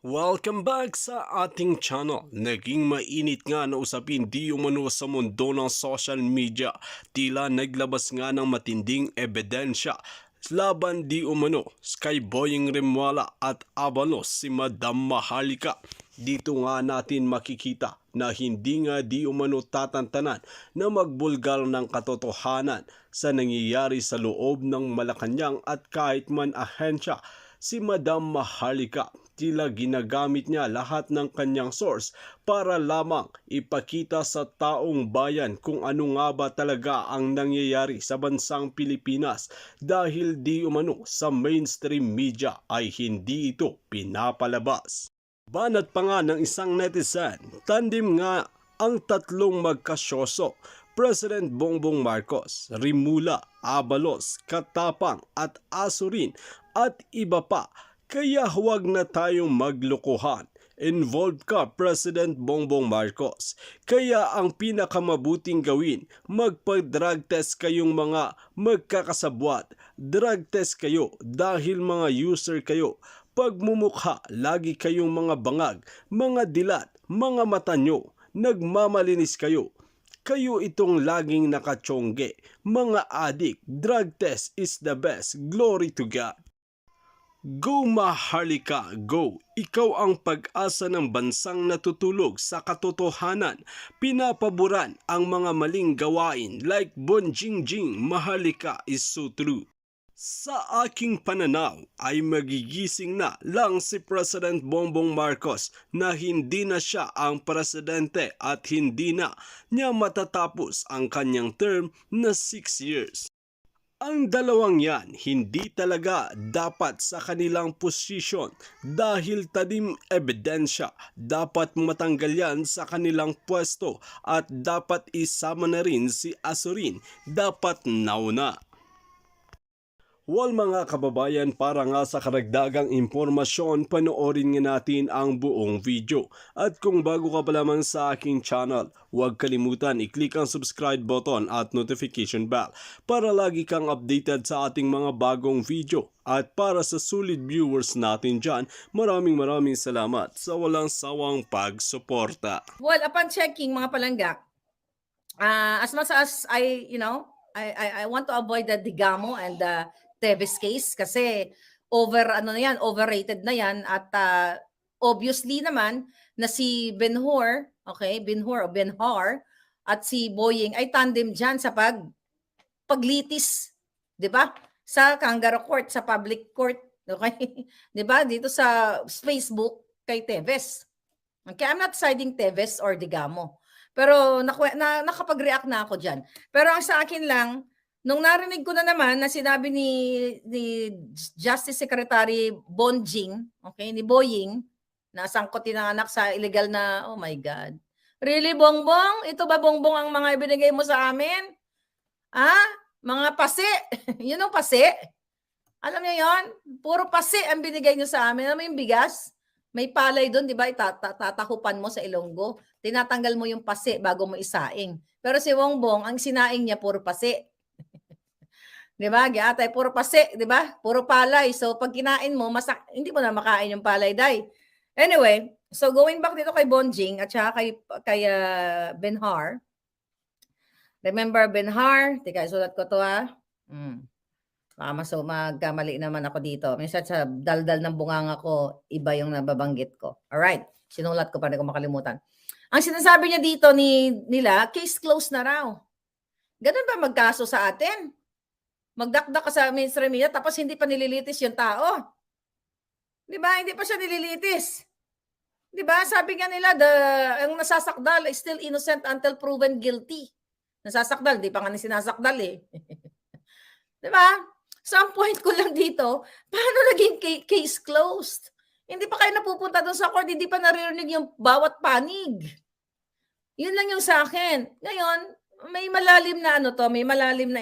Welcome back sa ating channel. Naging mainit nga na usapin di umano sa mundo ng social media. Tila naglabas nga ng matinding ebidensya laban di umano kay Boyeng Rimwala at Abalos si Madam Maharlika. Dito nga natin makikita na hindi nga di umano tatantanan na magbulgar ng katotohanan sa nangyayari sa loob ng Malacanang at kahit man ahensya si Madam Maharlika. Tila ginagamit niya lahat ng kanyang source para lamang ipakita sa taong bayan kung ano nga ba talaga ang nangyayari sa bansang Pilipinas dahil di umano sa mainstream media ay hindi ito pinapalabas. Banat pa nga ng isang netizen, tandem nga ang tatlong magkasyoso, President Bongbong Marcos, Rimula, Abalos, Katapang at Asurin at iba pa. Kaya huwag na tayong maglokohan. Involved ka, President Bongbong Marcos. Kaya ang pinakamabuting gawin, magpa-drug test kayong mga magkakasabwat. Drug test kayo dahil mga user kayo. Pagmumukha, lagi kayong mga bangag, mga dilat, mga mata nyo. Nagmamalinis kayo. Kayo itong laging nakatsongge. Mga adik, drug test is the best. Glory to God. Go Maharlika, go! Ikaw ang pag-asa ng bansang natutulog sa katotohanan. Pinapaboran ang mga maling gawain like Bonjingjing. Maharlika is so true. Sa aking pananaw ay magigising na lang si President Bongbong Marcos na hindi na siya ang presidente at hindi na niya matatapos ang kanyang term na 6 years. Ang dalawang yan hindi talaga dapat sa kanilang posisyon dahil tadim ebidensya. Dapat matanggal yan sa kanilang pwesto at dapat isama na rin si Asurin. Dapat nauna. Well mga kababayan, para nga sa karagdagang impormasyon, panoorin nga natin ang buong video. At kung bago ka pa lamang sa aking channel, huwag kalimutan i-click ang subscribe button at notification bell para lagi kang updated sa ating mga bagong video. At para sa sulit viewers natin dyan, maraming salamat sa walang sawang pagsuporta. Well, upon checking mga palangga, as much as I want to avoid the Digamo and the Teves case kasi overrated na yan at obviously naman na si Benhur, okay, Benhur o Benhar at si Boyeng ay tandem diyan sa paglitis, 'di ba? Sa kangaroo court, sa public court, okay? 'Di ba? Dito sa Facebook kay Teves. Okay, I'm not siding Teves or Digamo. Pero nakapag-react na ako diyan. Pero ang sa akin lang, nung narinig ko na naman na sinabi ni Justice Secretary Bonjing, okay, ni Boying, na sangkot ng anak sa illegal na, oh my God. Really, Bongbong? Ito ba, Bongbong, ang mga ibinigay mo sa amin? Mga pasi. Yun ang pasi. Alam niyo yon? Puro pasi ang binigay niyo sa amin. Alam mo yung bigas? May palay doon, di ba? Tatakupan mo sa ilonggo. Tinatanggal mo yung pasi bago mo isaing. Pero si Bongbong, ang sinaing niya, puro pasi. Di ba? Giatay, puro pasi, di ba? Puro palay. So, pag kinain mo, hindi mo na makain yung palay, day. Anyway, so going back dito kay Bonjing at saka kay Benhar. Remember Benhar? Tika, isulat ko to ha. Magkamali naman ako dito. Minsan sa daldal ng bunganga ko, iba yung nababanggit ko. Alright. Sinulat ko pa, hindi ko makalimutan. Ang sinasabi niya dito nila, case closed na raw. Ganun ba magkaso sa atin? Magdakdak ka sa mainstream media tapos hindi pa nililitis yung tao. Di ba? Hindi pa siya nililitis. Di ba? Sabi nga nila, ang nasasakdal is still innocent until proven guilty. Nasasakdal, di pa nga sinasakdal eh. Di ba? So, ang point ko lang dito, paano naging case closed? Hindi pa kayo napupunta doon sa court, hindi pa naririnig yung bawat panig. Yun lang yung sa akin. Ngayon, may malalim na may malalim na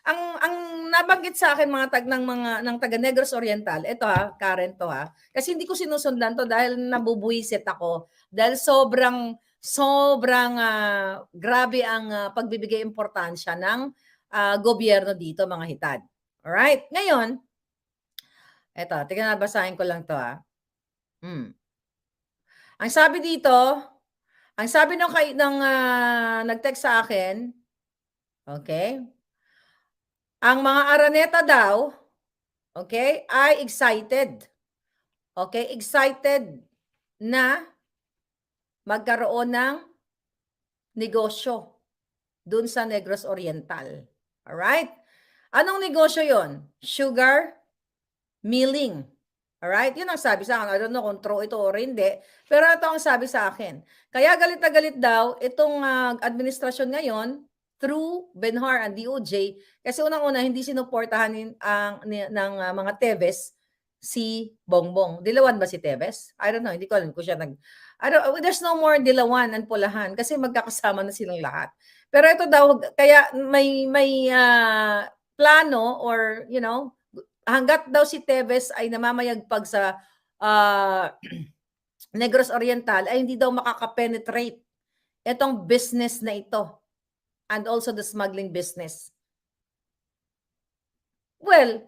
ang nabanggit sa akin ng taga Negros Oriental. Ito Karen to kasi hindi ko sinusundan to dahil nabubuwisit ako dahil sobrang grabe ang pagbibigay importansya ng gobyerno dito, mga hitad. Alright? Ngayon, eto, tingnan, basahin ko lang to Ang sabi dito, ang sabi ng nag-text sa akin, okay, ang mga Araneta daw, okay, ay excited. Okay, excited na magkaroon ng negosyo dun sa Negros Oriental. Alright? Anong negosyo yon? Sugar milling. Alright? Yun ang sabi sa akin. I don't know kung true ito or hindi. Pero ito ang sabi sa akin. Kaya galit na galit daw itong administrasyon ngayon through Benhar and DOJ kasi unang-una hindi sinuportahan ng mga Teves si Bongbong. Dilawan ba si Teves? I don't know. Hindi ko alam kung siya there's no more Dilawan and Pulahan kasi magkakasama na silang lahat. Pero ito daw, kaya may plano or, hanggat daw si Teves ay namamayagpag sa Negros Oriental, ay hindi daw makaka-penetrate itong business na ito and also the smuggling business. Well,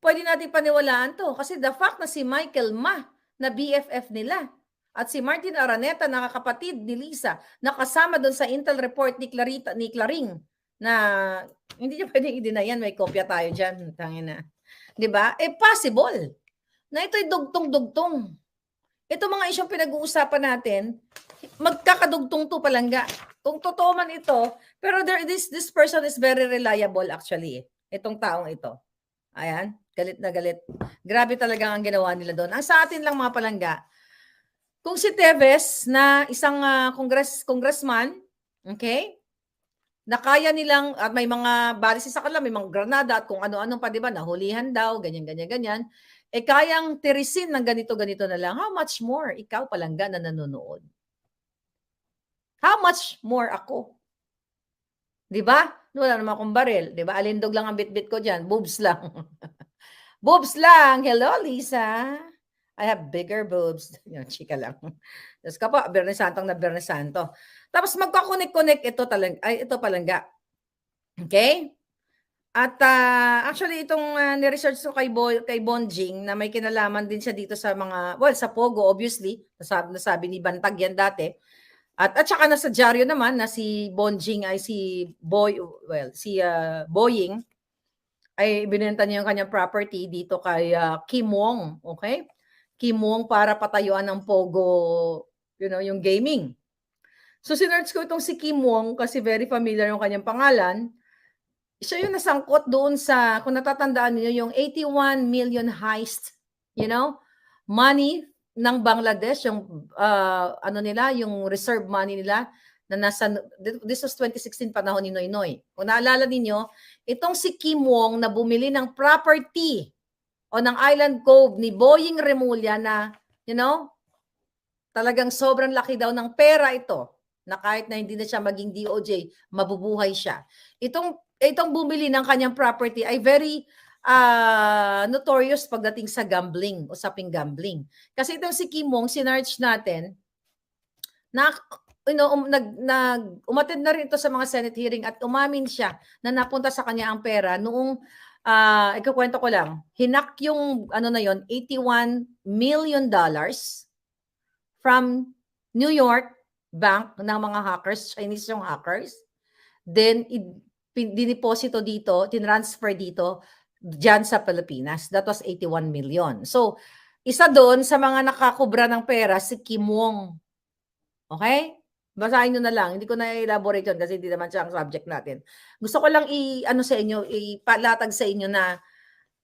pwede natin paniwalaan to kasi the fact na si Michael Ma na BFF nila at si Martin Araneta na kapatid ni Lisa nakasama doon sa intel report ni Claring na hindi niya pwedeng i-deny yan, may kopya tayo dyan, tangina. 'Di ba? Possible na ito'y dugtong-dugtong. Ito mga isyong pinag-uusapan natin, magkakadugtong to palangga. Kung totoo man ito, pero this person is very reliable actually. Itong taong ito. Ayan, galit na galit. Grabe talaga ang ginawa nila doon. Ang sa atin lang mga palangga, kung si Teves na isang congressman, okay, na kaya nilang, at may mga balisis sa kanila, may mga granada at kung ano-ano pa, di ba, nahulihan daw, ganyan, kayang tirisin ng ganito-ganito na lang, how much more ikaw palangga na nanonood? How much more ako? Di ba? Wala naman akong baril. Di ba? Alindog lang ang bit-bit ko dyan. Boobs lang. Boobs lang. Hello, Lisa. I have bigger boobs. Yung chika lang. Tapos ka po, Bernes Santo na Bernes Santo. Tapos magkakunik-kunik ito palangga. Okay? At actually itong ni-research ko kay Bonjing na may kinalaman din siya dito sa mga, sa Pogo obviously, nasabi ni Bantag yan dati. At saka nasa dyaryo naman na si Bonjing ay Boying ay binenta niya yung kanyang property dito kay Kim Wong, okay? Kim Wong para patayuan ng Pogo, yung gaming. So sinearch ko itong si Kim Wong kasi very familiar yung kanyang pangalan. Siya yung nasangkot doon sa, kung natatandaan niyo, yung 81 million heist, money ng Bangladesh, yung yung reserve money nila na this was 2016 panahon ni Noynoy. Kung naalala niyo, itong si Kim Wong na bumili ng property o ng Island Cove ni Boying Remulla na, talagang sobrang laki daw ng pera ito na kahit na hindi na siya maging DOJ, mabubuhay siya. Itong bumili ng kanyang property ay very notorious pagdating sa gambling, usaping gambling. Kasi itong si Kim Wong, sinarch natin, umattend na rin ito sa mga Senate hearing at umamin siya na napunta sa kanya ang pera noong, ikukwento ko lang, hinak yung, 81 million dollars from New York bank ng mga hackers, Chinese yung hackers. Then, diniposito dito, tinransfer dito, dyan sa Pilipinas. That was 81 million. So, isa doon sa mga nakakubra ng pera, si Kim Wong. Okay? Basahin nyo na lang. Hindi ko na elaborate yun kasi hindi naman siya ang subject natin. Gusto ko lang ipalatag sa inyo na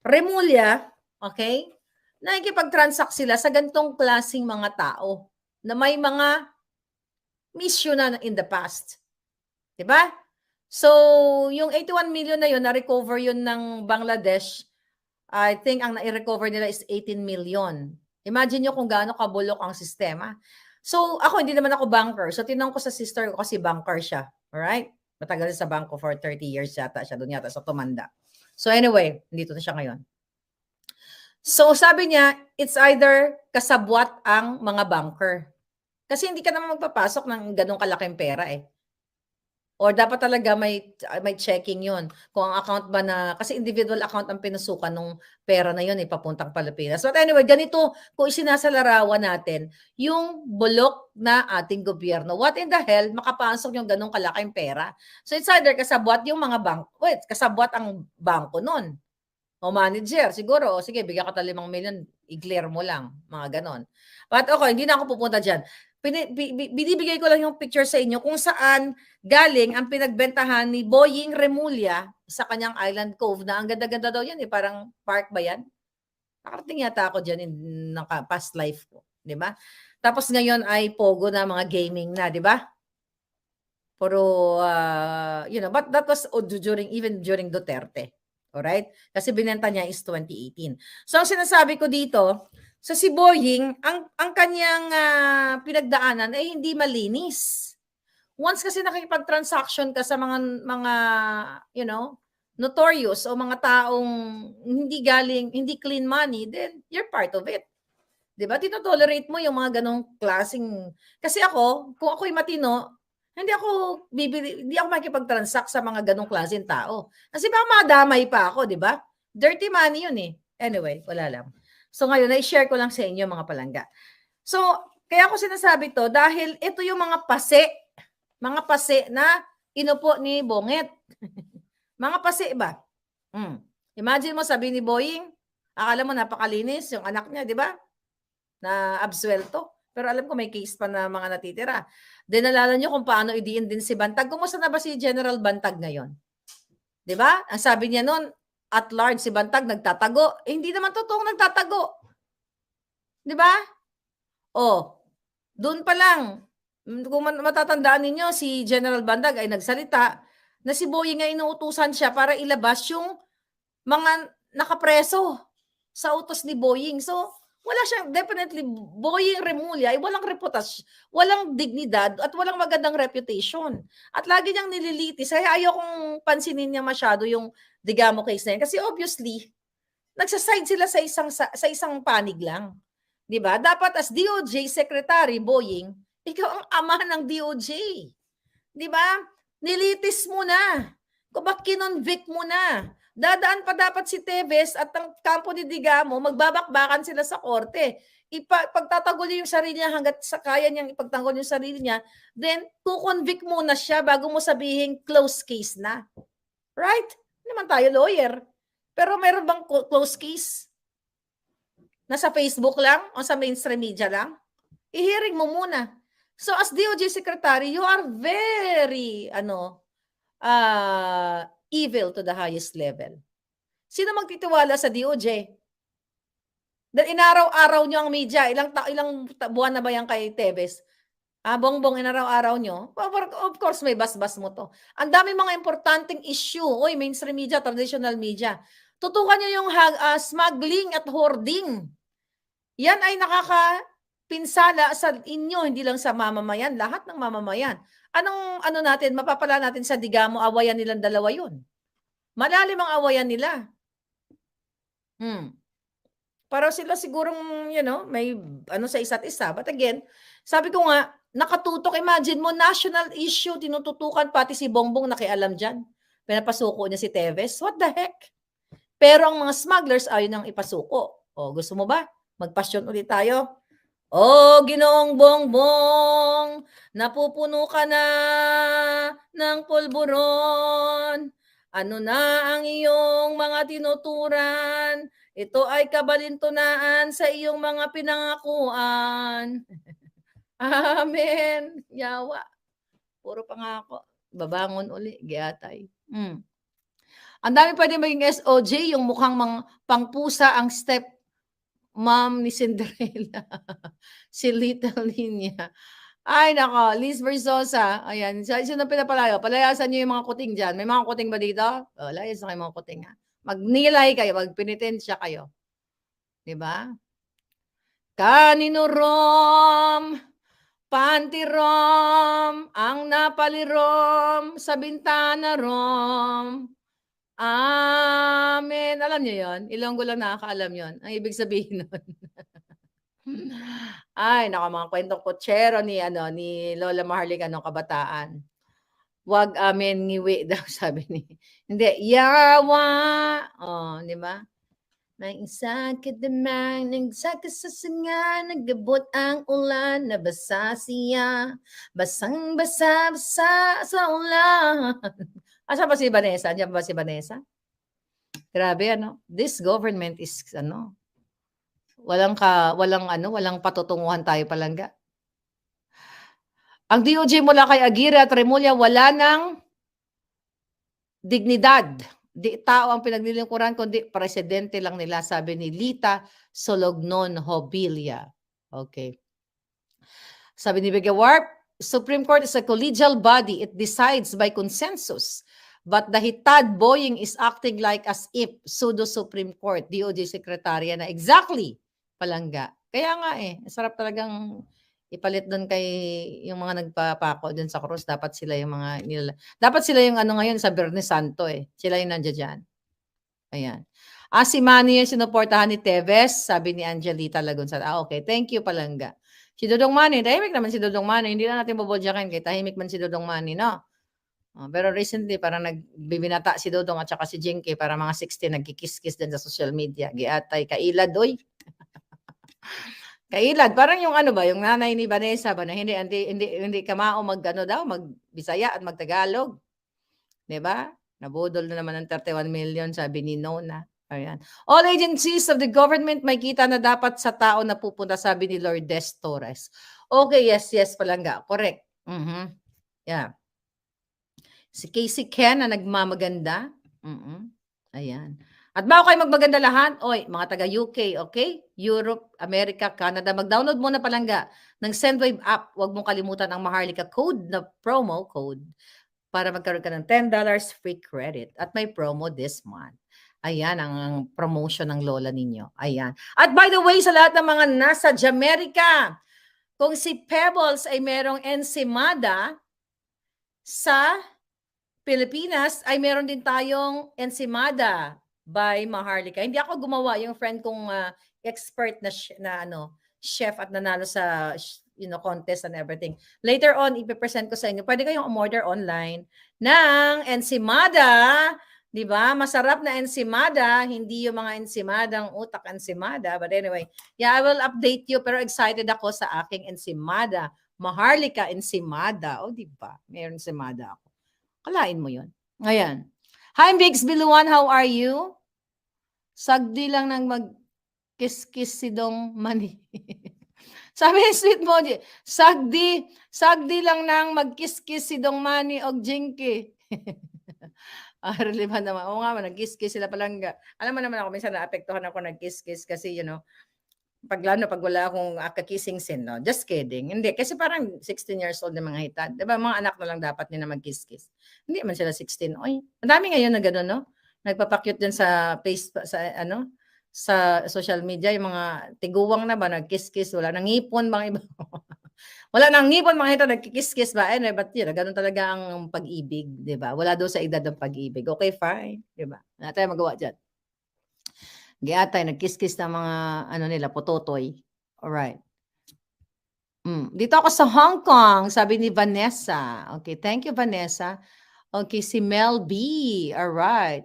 Remulla, okay, nakikipag-transact sila sa ganitong klaseng mga tao na may mga mission na in the past. Diba? So, yung 81 million na yun, na-recover yun ng Bangladesh. I think ang na-recover nila is 18 million. Imagine nyo kung gaano kabulok ang sistema. So, ako, hindi naman ako banker. So, tinanong ko sa sister ko kasi banker siya. Alright? Matagal sa banko for 30 years yata siya. Doon yata sa Tumanda. So, anyway, dito na siya ngayon. So, sabi niya, it's either kasabwat ang mga banker. Kasi hindi ka naman magpapasok ng ganong kalaking pera eh. Or dapat talaga may checking 'yun, kung ang account ba na kasi individual account ang pinusukan nung pera na 'yun, eh, papuntang Pilipinas. But anyway, ganito kung isinasalarawan natin yung bulok na ating gobyerno. What in the hell makapasok yung gano'ng kalaking pera? So it's either kasabwat yung mga kasabwat ang bangko nun o manager siguro, "O sige bigyan kita 5,000,000 i-clear mo lang," mga gano'n. But okey, hindi na ako pupunta diyan. Binibigay ko lang yung picture sa inyo kung saan galing ang pinagbentahan ni Boying Remulla sa kanyang Island Cove na ang ganda-ganda daw 'yan, eh, parang park ba 'yan? Nakarating yata ako diyan past life ko, 'di ba? Tapos ngayon ay pogo na, mga gaming na, 'di ba? Puro, but that was even during Duterte, alright? Kasi binenta niya is 2018. So ang sinasabi ko dito, sa si Boying ang kaniyang, pinagdaanan ay hindi malinis. Once kasi nakikipag-transaction ka sa mga, you know, notorious o mga taong hindi clean money, then you're part of it. 'Di ba, tino-tolerate mo yung mga gano'ng klaseng kasi ako, kung ako'y matino, hindi ako makikipag-transact sa mga gano'ng klaseng tao. Kasi baka madamay pa ako, 'di ba? Dirty money yun, eh. Anyway, wala lang. So ngayon, nai-share ko lang sa inyo mga palangga. So, kaya ko sinasabi 'to dahil ito yung mga pase na inupo ni Bonget. Mga pase ba? Imagine mo sabihin ni Boying, akala mo napakalinis yung anak niya, 'di ba? Na absuelto. Pero alam ko may case pa na mga natitira. Then naalala niyo kung paano idiin din si Bantag. Kumusta na ba si General Bantag ngayon? 'Di ba? Ang sabi niya no'n, at large si Bantag nagtatago. Eh, hindi naman totoong nagtatago. 'Di ba? Oh, do'n pa lang, kung matatandaan ninyo si General Bantag ay nagsalita na si Boying ay inuutusan siya para ilabas yung mga nakapreso sa utos ni Boying. So, wala siyang definitely Boying Remulla ay walang dignidad at walang magandang reputation. At lagi niyang nililitis kaya ayokong pansinin niya masyado yung Digamo case na yan kasi obviously nagsa-side sila sa isang panig lang, 'di ba? Dapat as DOJ Secretary Boying, ikaw ang ama ng DOJ, 'di ba? Nilitis mo na, kumbaga kinonvict mo na. Dadaan pa dapat si Teves at ang kampo ni Digamo, magbabakbakan sila sa korte. Pagtatanggol niya yung sarili niya hangga't sa kaya niyang ipagtanggol yung sarili niya, then to-convict muna siya bago mo sabihin close case na. Right? Hindi naman tayo lawyer. Pero meron bang close case? Nasa Facebook lang o sa mainstream media lang? I-hearing mo muna. So as DOJ Secretary, you are very, evil to the highest level. Sino magtitiwala sa DOJ? Dahil inaraw-araw niyo ang media, ilang buwan na ba yan kay Teves? Bongbong, inaraw-araw niyo? Of course, may basbas mo 'to. Ang daming mga importanteng issue. Uy, mainstream media, traditional media. Tutukan niyo yung smuggling at hoarding. Yan ay nakakapinsala sa inyo, hindi lang sa mamamayan, lahat ng mamamayan. Anong natin, mapapala natin sa Digamo, awayan nilang dalawa yun. Malalim ang awayan nila. Para sila sigurong, may sa isa't isa. But again, sabi ko nga, nakatutok. Imagine mo, national issue, tinututukan pati si Bongbong nakialam dyan. Pinapasuko niya si Teves. What the heck? Pero ang mga smugglers ayaw nang ipasuko. O, gusto mo ba? Magpasyon ulit tayo. Oh, Ginoong Bongbong, napupuno ka na ng pulburon. Ano na ang iyong mga tinuturan? Ito ay kabalintunaan sa iyong mga pinangakuan. Amen. Yawa. Puro pangako. Babangon uli, giatay. Ang dami pwedeng maging SOJ, yung mukhang pangpusa ang step mom ni Cinderella. Si Little Niña. Ay nako, Liz Versosa, ayan. Sino pinapalayo? Palayasan niyo yung mga kuting diyan. May mga kuting ba dito? Oh, layas na kayo mga kuting, ha. Magnilay kayo, magpenitensya kayo. 'Di ba? Kanino rom, panty rom, ang napalirom sa bintana rom. Amen. Alam niyo 'yon? Ilonggo lang nakakaalam 'yon. Ang ibig sabihin nun. Ay naku, mga kwentong kutsero ni Lola Maharlika nung kabataan. wag amin ngiwi daw sabi ni. Hindi, yawa. Oh, di ba? May isa ka damang nagsaka sa sanga, nagabot ang ulan, nabasa siya, basang-basa basa sa ulan. Asa ba si Vanessa? Andiyan ba si Vanessa? Grabe ano, this government is ano, walang patutunguhan tayo palangga. Ang DOJ mula kay Aguirre at Remulla wala ng dignidad. Di tao ang pinaglilingkuran kundi presidente lang nila, sabi ni Lita Solognon Hobilia. Okay. Sabi ni Bigga Warp, Supreme Court is a collegial body. It decides by consensus. But the hitad Boeing is acting like as if pseudo Supreme Court, DOJ Secretary na exactly palangga. Kaya nga sarap talagang ipalit doon kay yung mga nagpapako doon sa krus. Dapat sila yung mga dapat sila yung ano ngayon sa Biyernes Santo Sila yung nandiyan dyan. Ayan. Si Manny yung sinuportahan ni Teves, sabi ni Angelita Lagunsal. Okay. Thank you, palangga. Si Dodong Manny, tahimik naman si Dodong Manny. Hindi na natin bubodyakin kay tahimik man si Dodong Manny, no? Pero recently, parang nagbibinata si Dodong at saka si Jinky para mga 16 nagkikis-kis din sa social media. Giatay, kailad, oy. Kailad, parang yung ano ba, yung nanay ni Vanessa ba na hindi kamao mag-Bisaya at mag-Tagalog. 'Di ba? Nabudol na naman ng 31 million, sabi ni Nona. Ayan. All agencies of the government may kita na dapat sa tao na pupunta, sabi ni Lourdes Torres. Okay, yes, palangga. Correct. Yeah. Si Casey Ken na nagmamaganda. Ayan. At bago kayo magmaganda lahat, mga taga-UK, okay? Europe, America, Canada, mag-download muna palangga ng Sendwave app. Huwag mong kalimutan ang Maharlika code na promo code para magkaroon ka ng $10 free credit. At may promo this month. Ayan ang promotion ng lola ninyo. Ayan. At by the way, sa lahat ng mga nasa Jamaica, kung si Pebbles ay merong ensimada sa Pilipinas, ay meron din tayong ensimada by Maharlika. Hindi ako gumawa, yung friend kong expert na chef at nanalo sa contest and everything. Later on, ipipresent ko sa inyo. Pwede kayong umorder online ng ensimada, di ba? Masarap na ensimada, hindi yung mga ensimadang utak ensimada. But anyway, yeah, I will update you, pero excited ako sa aking ensimada. Maharlika ensimada. O, di ba? Mayroon ensimada ako. Kalain mo yun. Ayan. Hi, Biggs Biluan, how are you? Sagdi lang nang mag-kiss-kiss si Dong Mani. Sabi ni Sweet Moji, sagdi lang nang mag-kiss-kiss si Dong Mani o Jinky. Relevant naman. Oo nga, nag-kiss-kiss sila palangga. Alam mo naman ako, minsan naapektuhan ako nag-kiss-kiss kasi, pag wala akong kakissing scene, no? Just kidding. Hindi, kasi parang 16 years old na mga hitad. Diba, mga anak na lang dapat nila mag-kiss-kiss. Hindi man sila 16. Oy, ang dami ngayon na gano'n, no? Nagpapakyut din sa sa social media, yung mga tiguwang na ba, nag-kiss-kiss, wala nang ngipon, mga iba. Wala nang ngipon, mga hitad, nag-kiss-kiss ba? Anyway, but yun, gano'n talaga ang pag-ibig, diba? Wala doon sa edad ng pag-ibig. Okay, fine. Diba? Wala tayong magawa dyan. Giatay, nag-kiss-kiss ng mga, nila, pototoy. Alright. Dito ako sa Hong Kong, sabi ni Vanessa. Okay, thank you, Vanessa. Okay, si Mel B. Alright.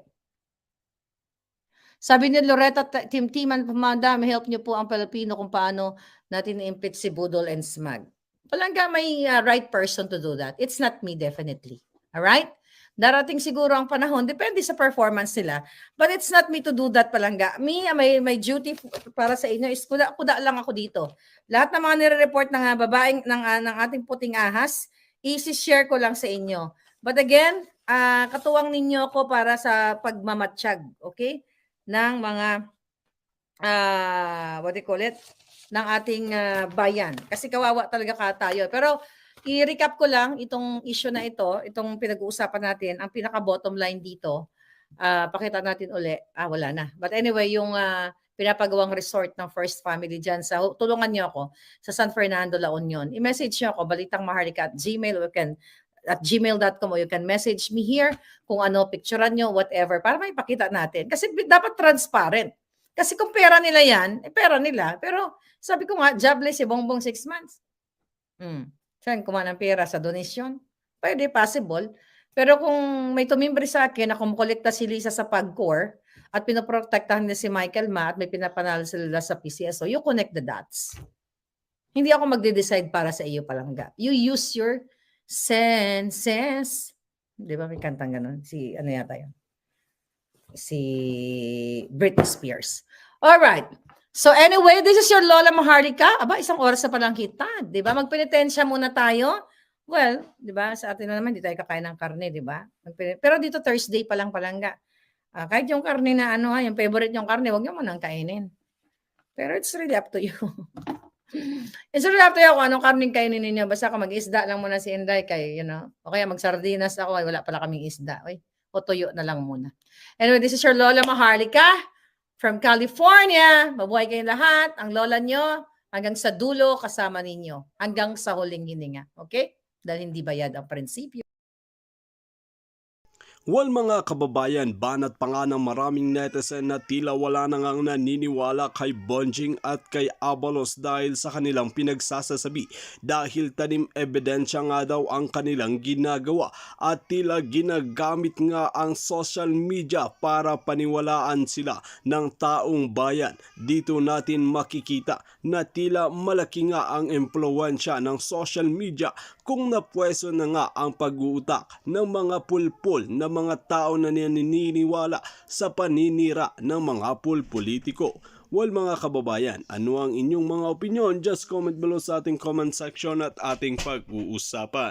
Sabi ni Loretta, Tim-Timan, Madam, help niyo po ang Pilipino kung paano natin i-impeach si Budol and Smag. Palangga may right person to do that. It's not me, definitely. Alright? Darating siguro ang panahon, depende sa performance nila. But it's not me to do that, palangga. Me, may duty para sa inyo is kuda lang ako dito. Lahat ng mga nire-report ng babaeng ng ating puting ahas, i-share ko lang sa inyo. But again, katuwang ninyo ako para sa pagmamatsyag, okay? Ng mga what do you call it? Ng ating bayan. Kasi kawawa talaga tayo. Pero i-recap ko lang itong issue na ito, itong pinag-uusapan natin, ang pinaka-bottom line dito. Pakita natin uli. Wala na. But anyway, yung pinapagawang resort ng First Family dyan, tulungan niyo ako sa San Fernando, La Union. I-message niyo ako, balitangmaharlika@gmail, at gmail.com, or you can message me here kung ano, picturean nyo, whatever, para may pakita natin. Kasi dapat transparent. Kasi kung pera nila yan, pera nila. Pero sabi ko nga, jobless si Bongbong 6 months. Saan kuha ng pera? Sa donation? Pwede, possible. Pero kung may tumimbre sa akin na kumukolekta si Lisa sa PAGCOR at pinoprotektahan niya si Michael Ma at may pinapanalo sila sa PCSO, you connect the dots. Hindi ako magde-decide para sa iyo, Palangga. You use your senses. Di ba may kantang ganun? Si ano yata yun? Si Britney Spears. Alright. So anyway, this is your Lola Maharlika. Aba, isang oras na palang kita. Di ba? Magpenitensya muna tayo. Well, di ba? Sa atin na naman, di tayo kakain ng karne, di ba? Pero dito Thursday pa lang, Palangga. Kahit yung karne na ano, yung favorite yung karne, huwag nyo mo nang kainin. Pero it's really up to you. It's really up to you kung anong karning kainin ninyo. Basta kung mag-isda lang muna si Inday kay, you know. O kaya mag-sardinas ako, ay wala pala kaming isda. Uy, o tuyo na lang muna. Anyway, this is your Lola Maharlika from California. Mabuhay kayong lahat. Ang lola nyo, hanggang sa dulo kasama ninyo. Hanggang sa huling hininga. Okay? Dahil hindi bayad ang prinsipyo. Well mga kababayan, banat pa nga ng maraming netizen na tila wala na ngang naniniwala kay Bonjing at kay Abalos dahil sa kanilang pinagsasasabi dahil tanim ebidensya nga daw ang kanilang ginagawa at tila ginagamit nga ang social media para paniwalaan sila ng taong bayan. Dito natin makikita na tila malaki nga ang impluwensya ng social media kung napwesto na nga ang pag-uutak ng mga pulpul na mga tao na naniniwala sa paninira ng mga pulpolitiko. Well mga kababayan, ano ang inyong mga opinion? Just comment below sa ating comment section at ating pag-uusapan.